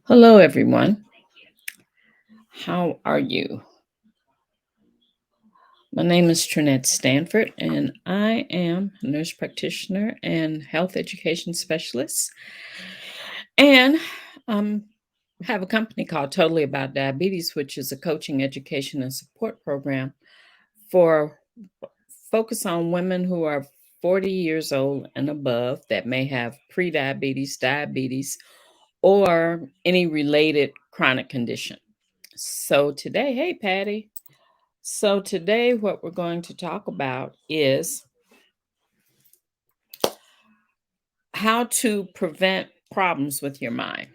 Hello, everyone. How are you? My name is Trinette Stanford, and I am a nurse practitioner and health education specialist. And um, have a company called Totally About Diabetes, which is a coaching, education, and support program for focus on women who are 40 years old and above that may have prediabetes, diabetes, or any related chronic condition. So today, hey, Patty. So, today, what we're going to talk about is how to prevent problems with your mind,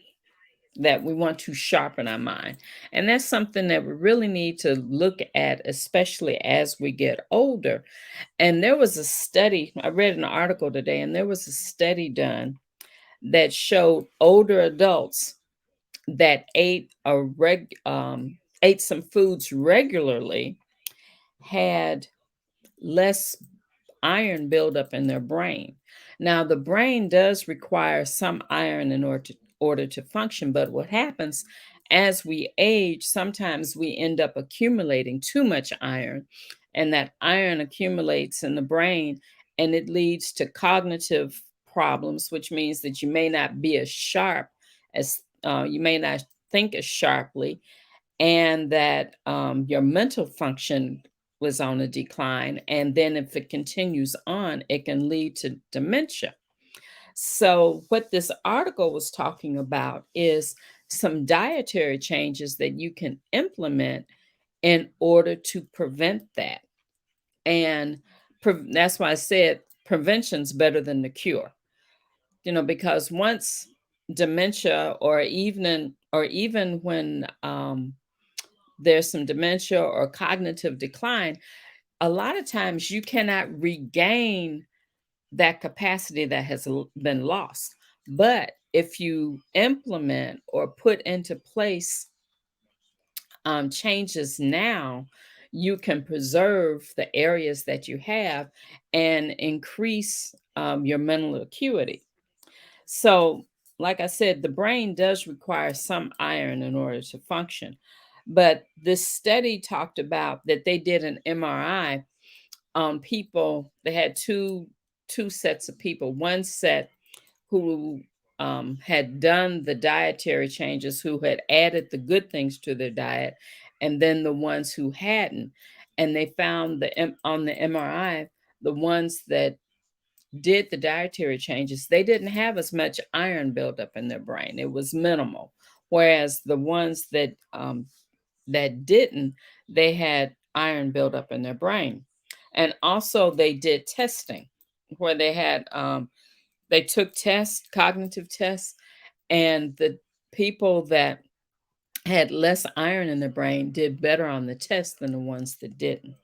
that we want to sharpen our mind. And that's something that we really need to look at, especially as we get older. And there was a study, I read an article today, and there was a study done that showed older adults that ate some foods regularly had less iron buildup in their brain. Now, the brain does require some iron in order to function, but what happens as we age, sometimes we end up accumulating too much iron, and that iron accumulates in the brain and it leads to cognitive problems, which means that you may not be as sharp as you may not think as sharply, and that your mental function was on a decline. And then if it continues on, it can lead to dementia. So, what this article was talking about is some dietary changes that you can implement in order to prevent that. And that's why I said prevention's better than the cure. Because once dementia or even when there's some dementia or cognitive decline, a lot of times you cannot regain that capacity that has been lost. But if you implement or put into place changes now, you can preserve the areas that you have and increase your mental acuity. So, like I said, the brain does require some iron in order to function. But this study talked about that they did an MRI on people. They had two sets of people. One set who had done the dietary changes, who had added the good things to their diet, and then the ones who hadn't. And they found on the MRI, the ones that did the dietary changes, they didn't have as much iron buildup in their brain. It was minimal. Whereas the ones that didn't, they had iron buildup in their brain. And also they did testing where they took tests, cognitive tests, and the people that had less iron in their brain did better on the test than the ones that didn't.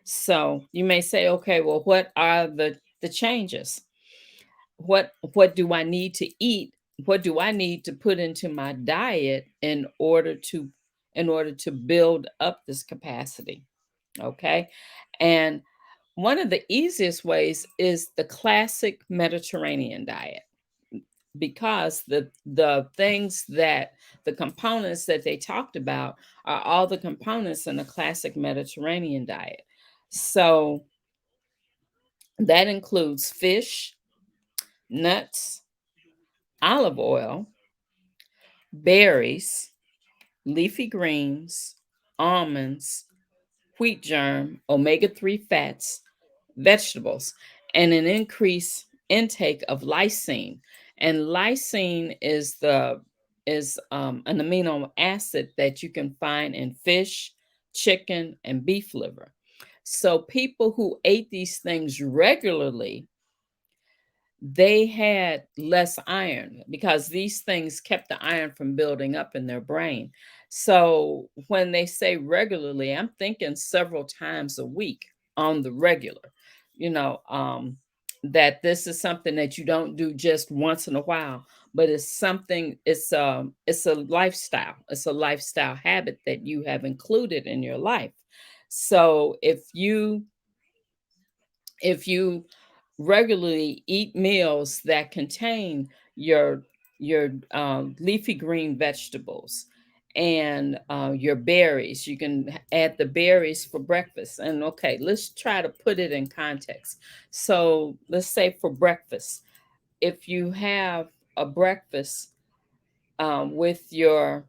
So you may say, okay, well, what are the changes? What do I need to eat? What do I need to put into my diet in order to build up this capacity? Okay. And one of the easiest ways is the classic Mediterranean diet, because the components that they talked about are all the components in a classic Mediterranean diet. So that includes fish, nuts, olive oil, berries, leafy greens, almonds, wheat germ, omega-3 fats, vegetables, and an increased intake of lysine. And lysine is an amino acid that you can find in fish, chicken, and beef liver. So people who ate these things regularly, they had less iron because these things kept the iron from building up in their brain. So when they say regularly, I'm thinking several times a week on the regular, you know, that this is something that you don't do just once in a while, but it's a lifestyle. It's a lifestyle habit that you have included in your life. So if you regularly eat meals that contain your your leafy green vegetables, and your berries. You can add the berries for breakfast. And okay, let's try to put it in context. So let's say for breakfast, if you have a breakfast with your,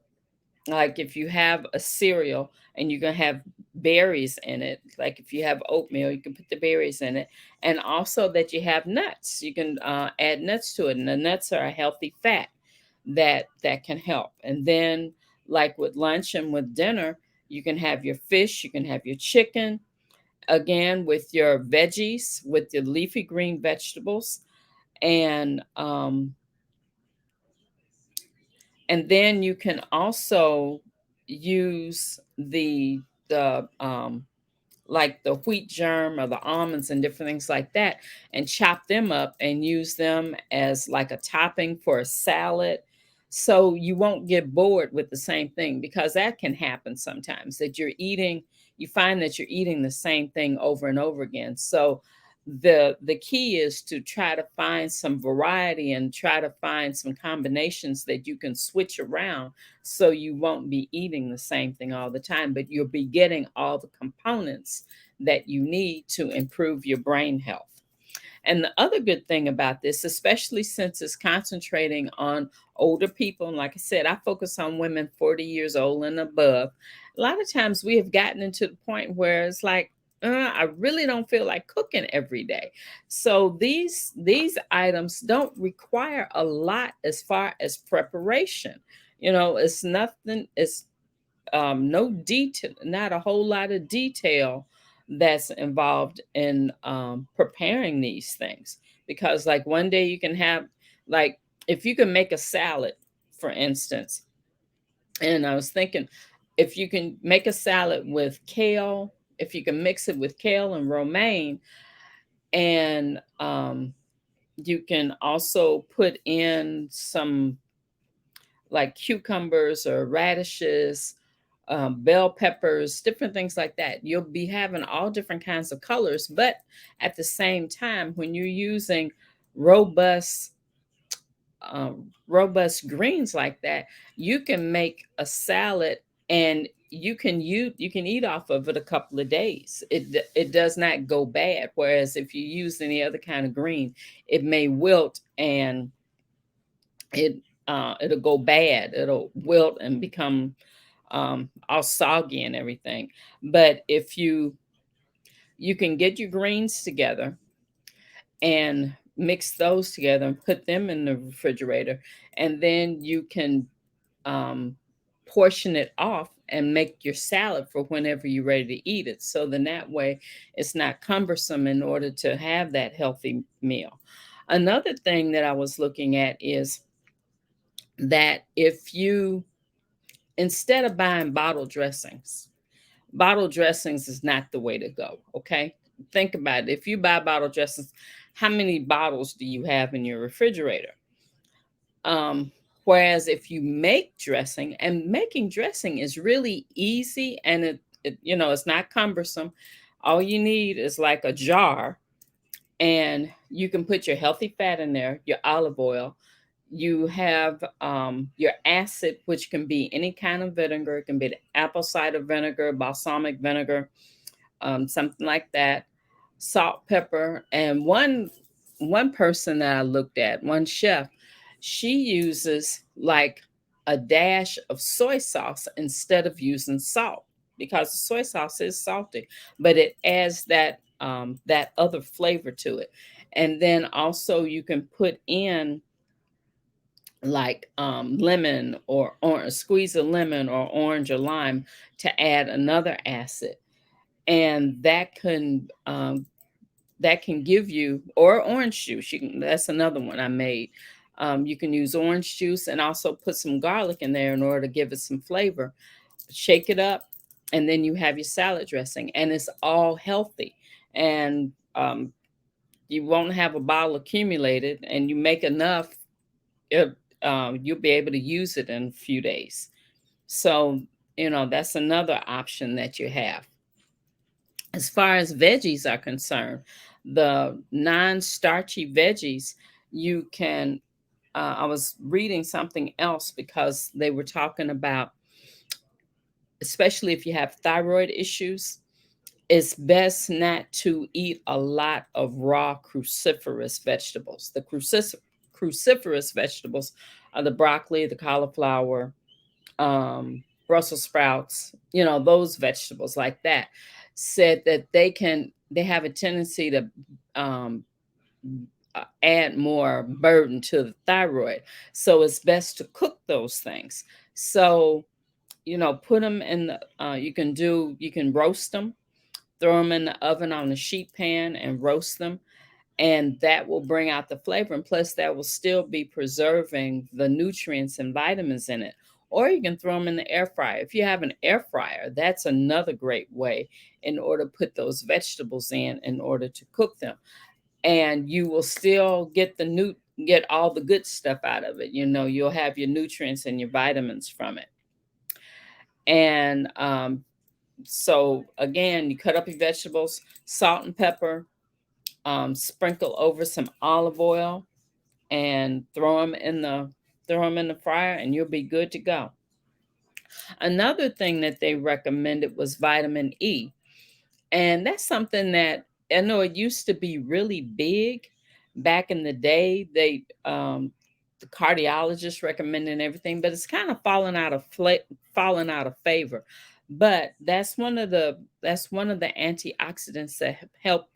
like if you have a cereal and you're going to have berries in it, like if you have oatmeal, you can put the berries in it. And also that you have nuts, you can add nuts to it, and the nuts are a healthy fat that can help. And then like with lunch and with dinner, you can have your fish, you can have your chicken, again with your veggies, with your leafy green vegetables. And um and then you can also use the like the wheat germ or the almonds and different things like that, and chop them up and use them as like a topping for a salad. So you won't get bored with the same thing, because that can happen sometimes, that you find that you're eating the same thing over and over again. So the key is to try to find some variety and try to find some combinations that you can switch around, so you won't be eating the same thing all the time, but you'll be getting all the components that you need to improve your brain health. And the other good thing about this, especially since it's concentrating on older people, and like I said, I focus on women 40 years old and above. A lot of times we have gotten into the point where it's like, I really don't feel like cooking every day. So these items don't require a lot as far as preparation. It's nothing. It's no detail, not a whole lot of detail that's involved in preparing these things. Because, like, one day you can have, like, if you can make a salad, for instance, and I was thinking, if you can make a salad with kale, if you can mix it with kale and romaine, and you can also put in some like cucumbers or radishes, bell peppers, different things like that. You'll be having all different kinds of colors, but at the same time, when you're using robust, robust greens like that, you can make a salad, and you can eat off of it a couple of days. It does not go bad. Whereas if you use any other kind of green, it may wilt, and it it'll go bad. It'll wilt and become all soggy and everything. But if you can get your greens together and mix those together and put them in the refrigerator, and then you can um, portion it off and make your salad for whenever you're ready to eat it. So then that way it's not cumbersome in order to have that healthy meal. Another thing that I was looking at is that if you, instead of buying bottle dressings is not the way to go. Okay. Think about it. If you buy bottle dressings, how many bottles do you have in your refrigerator? Um, Whereas if you make dressing, and making dressing is really easy, and it's not cumbersome. All you need is like a jar, and you can put your healthy fat in there, your olive oil. You have your acid, which can be any kind of vinegar. It can be the apple cider vinegar, balsamic vinegar, something like that. Salt, pepper, and one person that I looked at, one chef, she uses like a dash of soy sauce instead of using salt, because the soy sauce is salty, but it adds that other flavor to it. And then also you can put in like lemon or orange, squeeze a lemon or orange or lime to add another acid, and that can give you, or orange juice. That's another one I made. You can use orange juice and also put some garlic in there in order to give it some flavor. Shake it up, and then you have your salad dressing, and it's all healthy. And you won't have a bottle accumulated, and you make enough. It, you'll be able to use it in a few days. So, that's another option that you have. As far as veggies are concerned, the non-starchy veggies, you can. I was reading something else because they were talking about, especially if you have thyroid issues, it's best not to eat a lot of raw cruciferous vegetables. The cruciferous vegetables are the broccoli, the cauliflower, Brussels sprouts, those vegetables like that. Said that they have a tendency to um, add more burden to the thyroid. So it's best to cook those things. So, put them in you can roast them, throw them in the oven on a sheet pan and roast them. And that will bring out the flavor. And plus, that will still be preserving the nutrients and vitamins in it. Or you can throw them in the air fryer. If you have an air fryer, that's another great way in order to put those vegetables in order to cook them. And you will still get all the good stuff out of it. You'll have your nutrients and your vitamins from it. And so again, you cut up your vegetables, salt and pepper, sprinkle over some olive oil, and throw them in the fryer, and you'll be good to go. Another thing that they recommended was vitamin E. And that's something that I know it used to be really big back in the day. The cardiologist recommending everything, but it's kind of fallen out of favor. But that's one of the antioxidants that help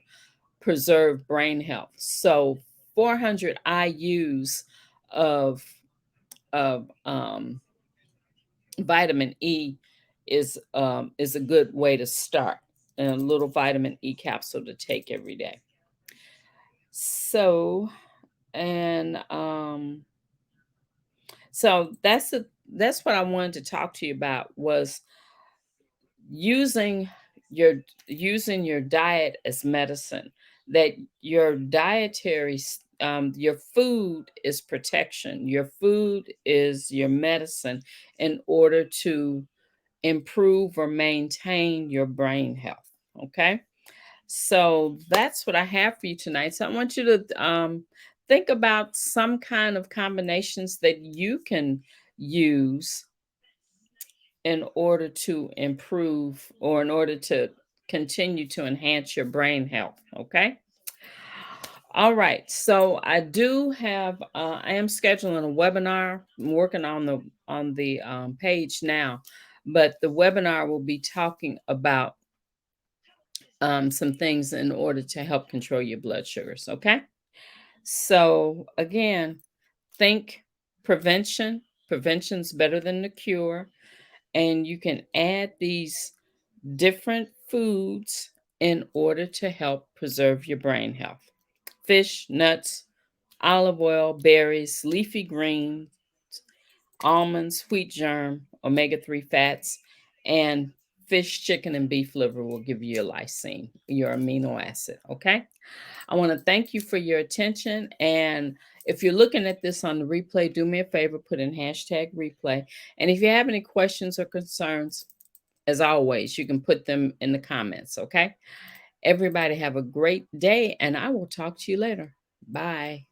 preserve brain health. So 400 IU's of of vitamin E is a good way to start. And a little vitamin E capsule to take every day. So and so that's what I wanted to talk to you about was using using your diet as medicine. That your food is protection, your food is your medicine in order to improve or maintain your brain health. Okay, so that's what I have for you tonight. So I want you to think about some kind of combinations that you can use in order to improve or in order to continue to enhance your brain health. Okay. All right. So I am scheduling a webinar. I'm working on the page now, but the webinar will be talking about some things in order to help control your blood sugars. Okay. So again, think prevention. Prevention's better than the cure. And you can add these different foods in order to help preserve your brain health. Fish, nuts, olive oil, berries, leafy greens, almonds, wheat germ, omega-3 fats, and fish, chicken, and beef liver will give you your lysine, your amino acid. Okay. I want to thank you for your attention. And if you're looking at this on the replay, do me a favor, put in hashtag replay. And if you have any questions or concerns, as always, you can put them in the comments. Okay. Everybody have a great day, and I will talk to you later. Bye.